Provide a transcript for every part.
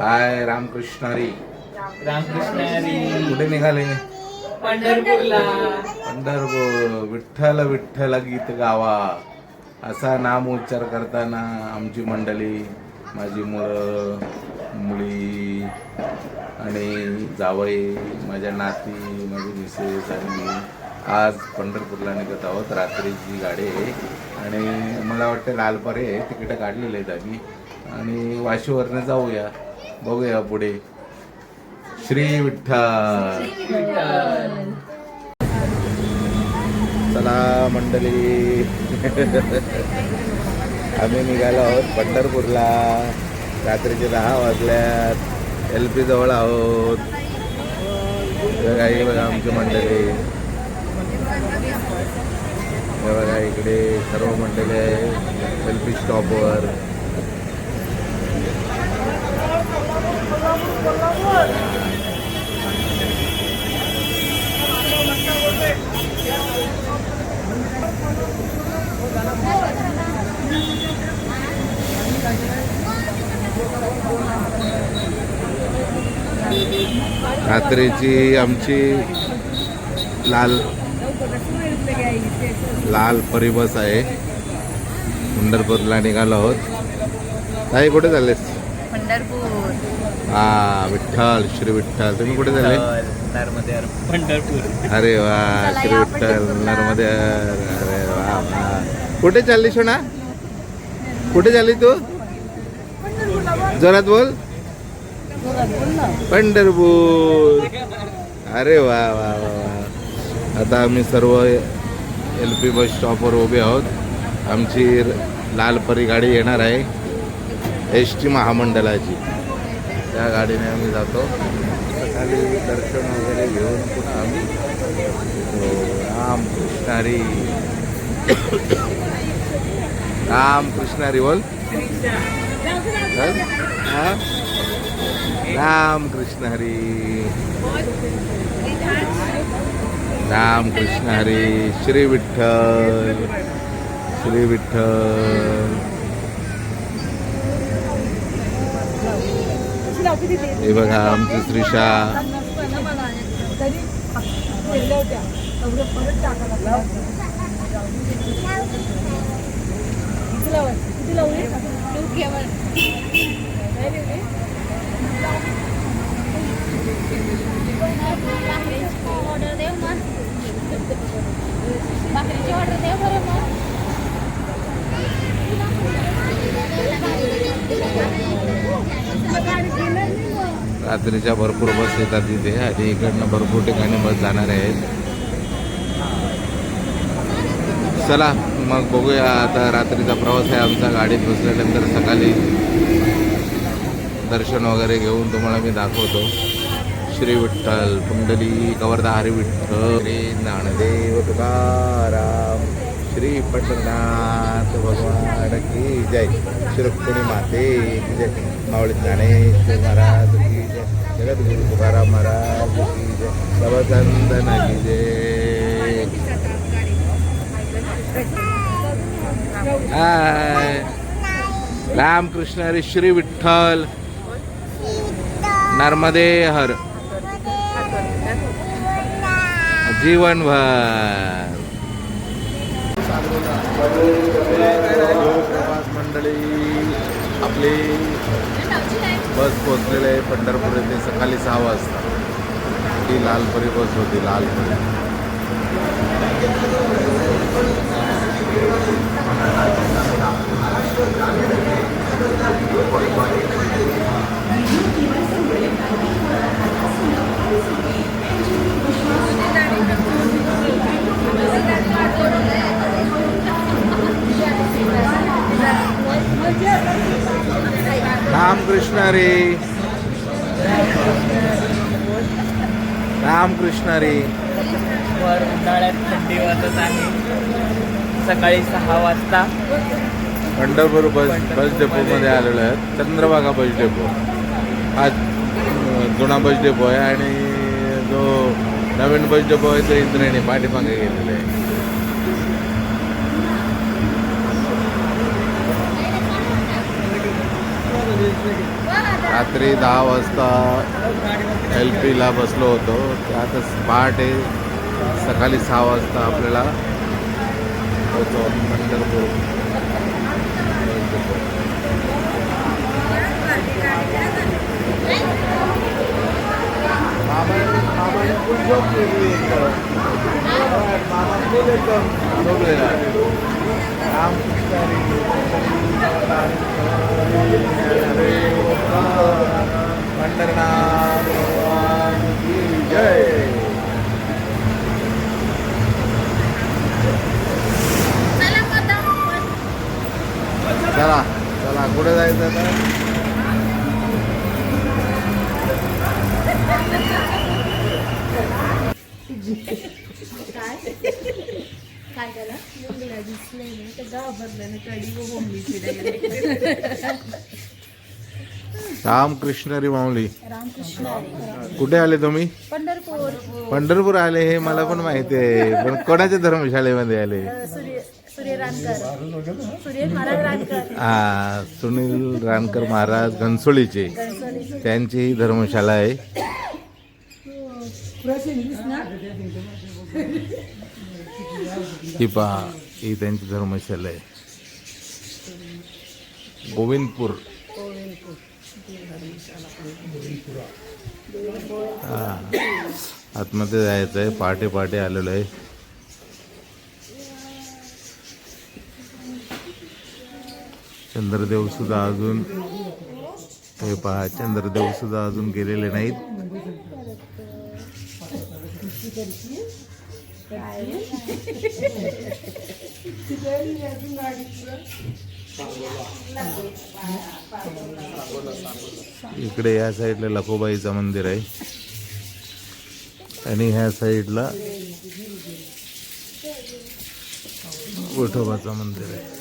हाय रामकृष्ण हरी. रामकृष्ण हरी. कुठे निघाले? पंढरपूरला. पंढरपूर. विठ्ठल विठ्ठल गीत गावा असा नाम उच्चार करताना आमची मंडळी, माझी मुलं मुली आणि जावई, माझ्या नाती, माझी मिसेस आणि मी आज पंढरपूरला निघत आहोत. रात्रीची गाडी आहे आणि मला वाटतं लालपरे तिकीटं काढलेले आहेत आम्ही आणि वाशीवरनं जाऊया, बघूया पुढे. श्री विठ्ठल. चला मंडळी, आम्ही निघालो आहोत पंढरपूरला. रात्रीचे 10 वाजल्यात. LP जवळ आहोत. काही बघा आमची मंडळी, बघा इकडे सर्व मंडळी आहे LP स्टॉपवर. रात्रीची आमची लाल परी बस आहे. पंढरपूरला निघालो आहोत. ताई कुठे चाललेस? पंढरपूर. हा, विठ्ठल श्री विठ्ठल. तुम्ही कुठे चालले? नर्मदे पंढरपूर. अरे वा, श्री विठ्ठल नर्मदे. अरे वा वा. कुठे चालली सोना? कुठे चालली तू? जोरात बोल. पंढरपूर. अरे वा वा वा वा. आता आम्ही सर्व LP बस स्टॉपवर उभे आहोत. आमची लालपरी गाडी येणार आहे ST महामंडळाची. त्या गाडीने आम्ही जातो. सकाळी दर्शन वगैरे घेऊन पुन्हा आम्ही रामकृष्ण हरी. रामकृष्ण हरी बोल. हा, रामकृष्ण हरी. रामकृष्ण हरी. श्री विठ्ठल. श्री विठ्ठल. हे बघा आमची श्रीषा. ऑर्डर देव मग भाकरीची ऑर्डर देव बरं मग. रात्रीच्या भरपूर बस येतात तिथे आणि इकडनं भरपूर ठिकाणी बस जाणार आहेत. चला मग बघूया. आता रात्रीचा प्रवास आहे आमचा. गाडीत बसल्यानंतर सकाळी दर्शन वगैरे घेऊन तुम्हाला मी दाखवतो. श्री विठ्ठल. पुंडली कवरदा हरी विठ्ठल. श्री ज्ञानदेव तुकाराम. श्री पंढरनाथ भगवान की जय. श्री रुक्मिणी माते की जय. मावळी ज्ञानेश्वर महाराज की जय. जगद्गुरु तुकाराम महाराज की जय. सबसंतन की जय. हाय रामकृष्ण हरी. श्री विठ्ठल. नर्मदे हर. जीवनभर. मंडळी आपली बस पोचलेली आहे पंढरपूर येथे सकाळी 6 वाजता. ही लालपरी बस होती. लालपरी. रामकृष्ण हरी. रामकृष्ण हरी. वर उन्हाळ्यात थंडी वाजत आहे. सकाळी 6 वाजता पंढरपूर बस डेपोमध्ये आलेलो आहे. चंद्रभागा बस डेपो हा जुना बस डेपो आहे आणि जो नवीन बस डेपो आहे तो इंद्रायणी पाठीमागे गेलेला आहे. रात्री 10 वाजता LPला बसलो होतो. त्यातच पहाटे सकाळी 6 वाजता आपल्याला पोहोचलो पंढरपूर. पंढरनाथ भगवान की जय. चला चला कुठे जायचं आता? काय झालं? रामकृष्ण माऊली. रामकृष्ण कुठे आले तुम्ही? पंढरपूर. पंढरपूर आले हे मला पण माहिती आहे, पण कोणाच्या धर्मशाळेमध्ये आले? सूर्य रानकर, सूर्य महाराज रानकर. हा, सुनील रानकर महाराज घनसोळीचे, त्यांची ही धर्मशाळा आहे. ही पहा, ही त्यांची धर्मशाला आहे. गोविंदपूर. हा, आतमध्ये जायचं आहे. पहाटे पहाटे आलेलो आहे. चंद्रदेव सुद्धा अजून, हे पहा, चंद्रदेव सुद्धा अजून गेलेले नाहीत. इकडे या साईडला लखोबाईचं मंदिर आहे आणि ह्या साईडला विठोबाचं मंदिर आहे.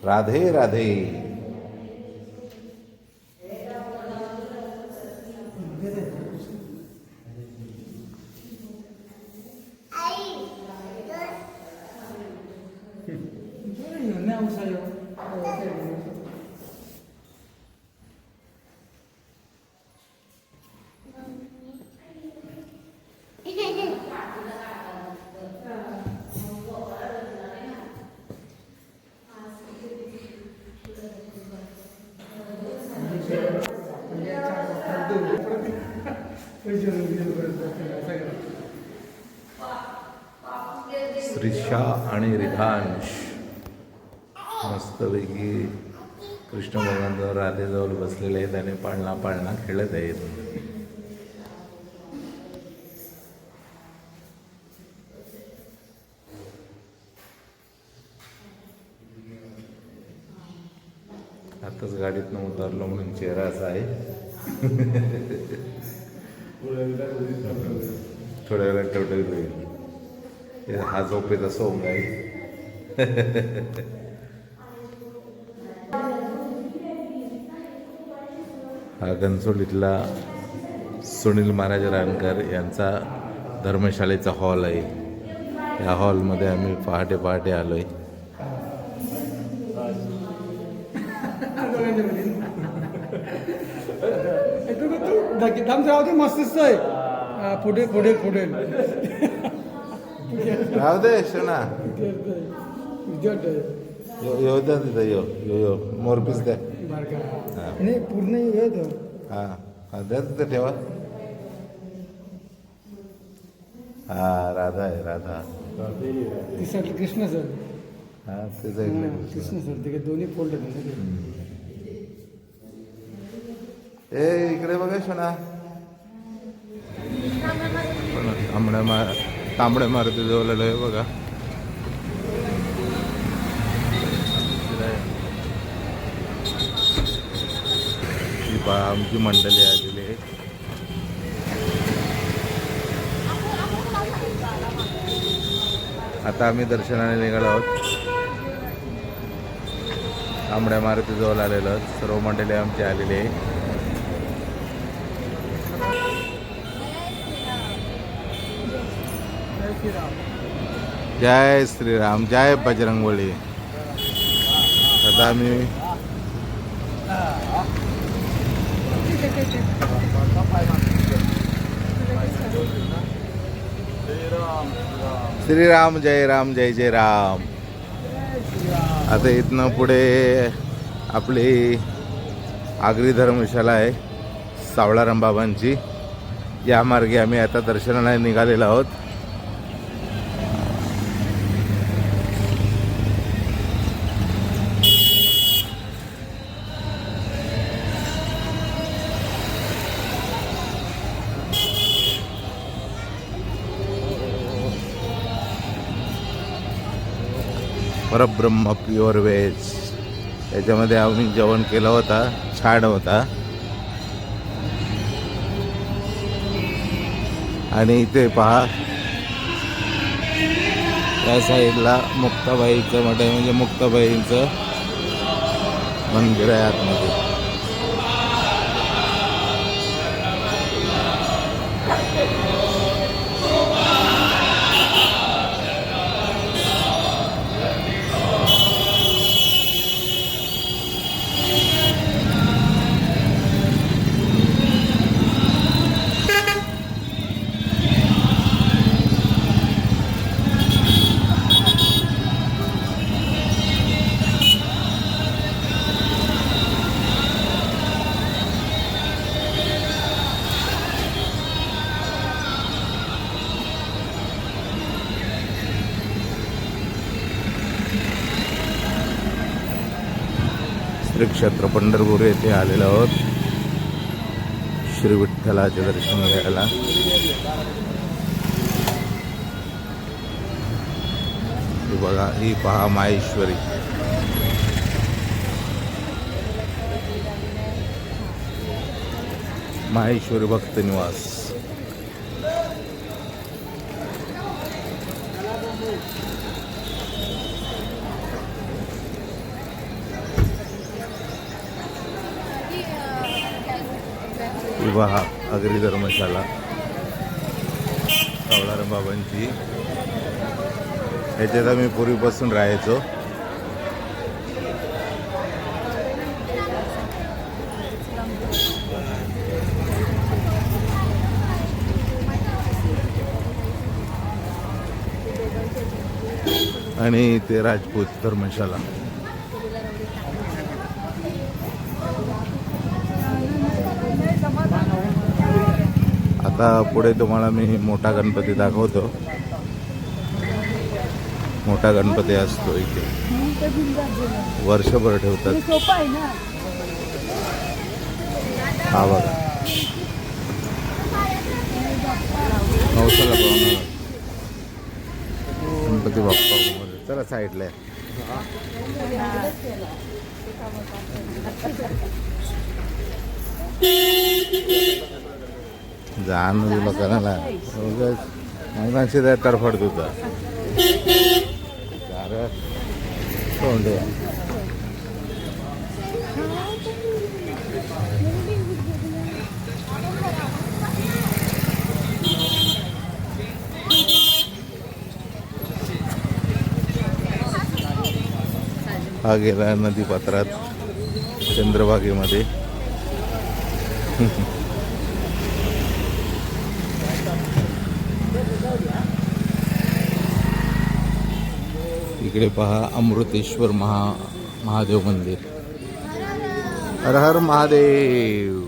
राधे राधे. श्रीशा आणि रिधांश मस्तपैकी कृष्ण भगवान राधेजवळ बसलेले आहेत आणि पाळणा पाळणा खेळत आहेत. आताच गाडीतनं उतरलो म्हणून चेहरा असा आहे. थोड्या वेळात टवटवीत होईल. हा झोपेचा सोंग आहे. हा घनसोलीतला सुनील महाराज रानकर यांचा धर्मशाळेचा हॉल आहे. या हॉलमध्ये आम्ही पहाटे पहाटे आलोय. मस्त आहे. पुढे पुढे पुढे राहू दे शोना. यो द्या तिथं यो यो यो मोरपीस द्या. नाही पूर्ण येत. हा हा द्या तिथं ठेवा. हा राधा आहे राधा. कृष्ण सर. हा ते साईडला कृष्ण सर ते दोन्ही फोल्ड. ए इकडे बघा शोना. तांबड्या मारुती जवळ आलोय बघा. ही पहा आमची मंडळी आलेली आहे. आता आम्ही दर्शनाने निघालो आहोत. तांबड्या मारुती जवळ आलेलो आहोत. सर्व मंडळी आमची आलेली आहे. जय श्रीराम, जय बजरंगबली. आता आम्ही श्रीराम जय राम जय जय राम. आता इथनं पुढे आपली आगरी धर्मशाला आहे सावळाराम बाबांची. या मार्गे आम्ही आता दर्शनाला निघालेलो आहोत. परब्रह्म प्युअर व्हेज याच्यामध्ये आम्ही जेवण केलं होता. छान होता. आणि इथे पहा त्या साईडला मुक्ताबाईचं मठ आहे, म्हणजे मुक्ताबाईंचं मंदिर आहे आतमध्ये. श्री क्षेत्र पंढरपूर येथे आलेलो आहोत श्री विठ्ठलाचे दर्शन घ्यायला. ही बघा, ही पहा माहेश्वरी. माहेश्वरी भक्त निवास. विवाह आगरी धर्मशाला सावळाराम बाबांची. याच्यात आम्ही पूर्वीपासून राहायचो. आणि ते राजपूत धर्मशाला. आता पुढे तुम्हाला मी मोठा गणपती दाखवतो. मोठा गणपती असतो इथे, वर्षभर ठेवतात. हा बघा, नवसाला पाहून गणपती बाप्पा. चला साईडला जाण तुला करायला माणसांशी त्या तरफड तुझा तोंडे. हा गेला नदीपात्रात चंद्रभागेमध्ये. इकडे पहा अमृतेश्वर महादेव मंदिर. हर हर महादेव.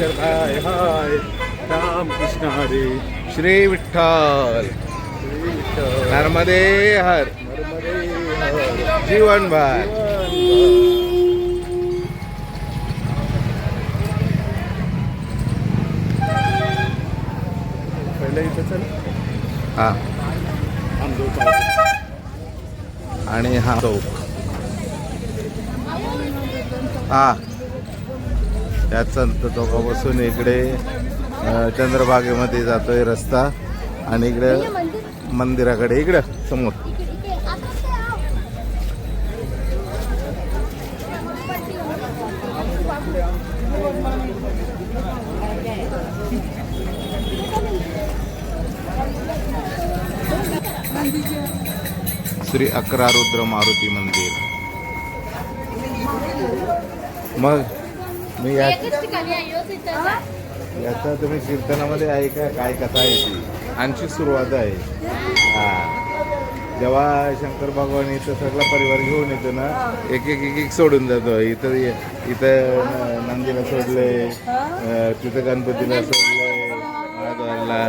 हाय हाय राम कृष्ण हरे श्री विठ्ठल नर्मदे हर जीवनभर. पहिले इथं चल हा आंदोल आणि हा चौक. हा त्याच संत चौकापासून इकडे चंद्रभागेमध्ये जातोय रस्ता आणि इकडे मंदिराकडे इकडे समोर. श्री 11 रुद्र मारुती मंदिर. मग मी याचा तुम्ही कीर्तनामध्ये आहे का काय कथा आहे ती आमची सुरुवात आहे. हा जेव्हा शंकर भगवान इथं सगळा परिवार घेऊन येतो ना एक एक एक एक सोडून जातो. इथं इथं नंदीला सोडले, तिथं गणपतीला सोडले, महादेवाला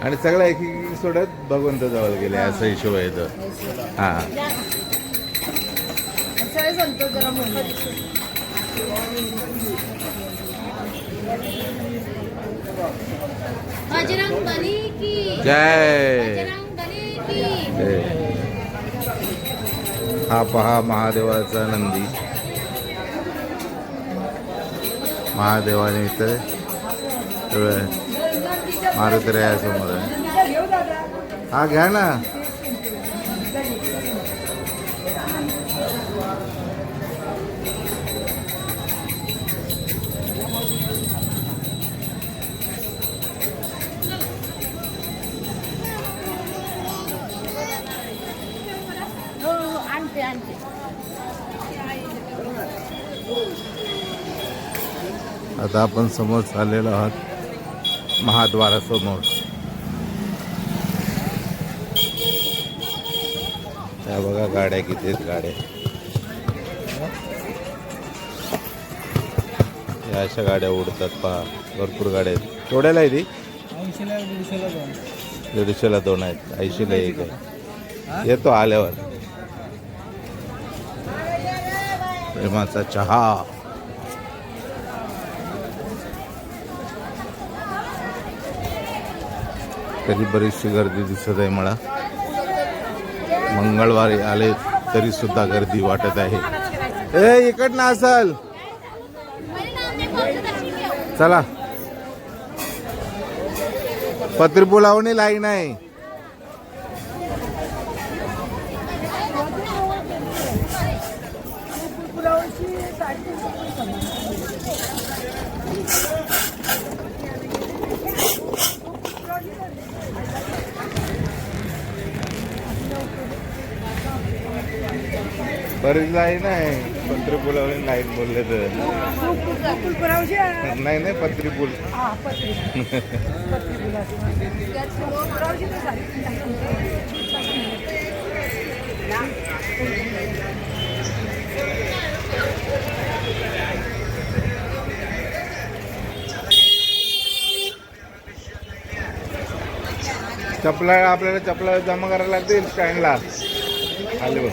आणि सगळं एक एक सोडत भगवंत जवळ गेले असं हिशोब आहे तो. हा बजरंग बली की जय. बजरंग बली की. हा पहा महादेवाचा नंदी. महादेवाने इथं मारुतीरायासमोर आहे. हा घ्या ना. आणते आणते. आता आपण समोर चाललेलो आहोत महाद्वारासमोर. त्या बघा गाड्या किती आहेत गाड्या. या अशा गाड्या उडतात पहा भरपूर गाड्या आहेत. केवढ्याला आहे ती? 150ला 2 आहेत. 80ला 1 आहे. येतो आल्यावर. प्रेमाचा चहा. तरी बरीचशी गर्दी दिसत आहे मला. मंगळवारी आले तरी सुद्धा गर्दी वाटत आहे. ए इकडनं असल चला. पत्री पुलावणी लाईन आहे. बरीच लाईन आहे. पत्री पुलावणी लाईन बोलले तर नाही नाही पत्री पूल. चपला आपल्याला चपला जमा करायला लागतील स्टँडला. आले बघ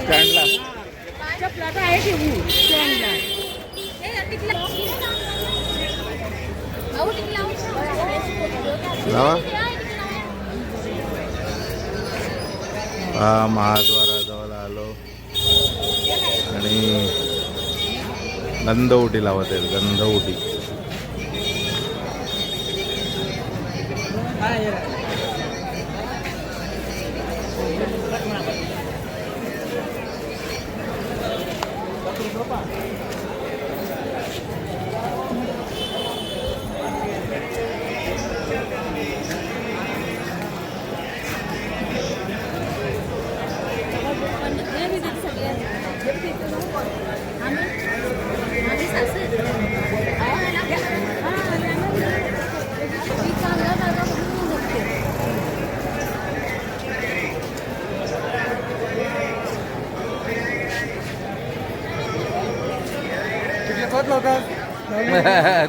स्टँडला. लावा. हा महाद्वाराजवळ आलो आणि गंधवटी लावत आहेत. गंधवटी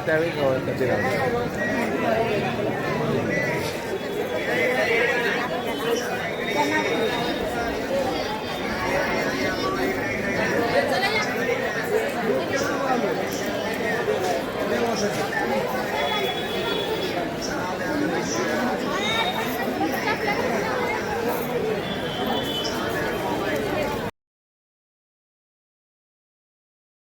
त्यावेळी कधी राहतो.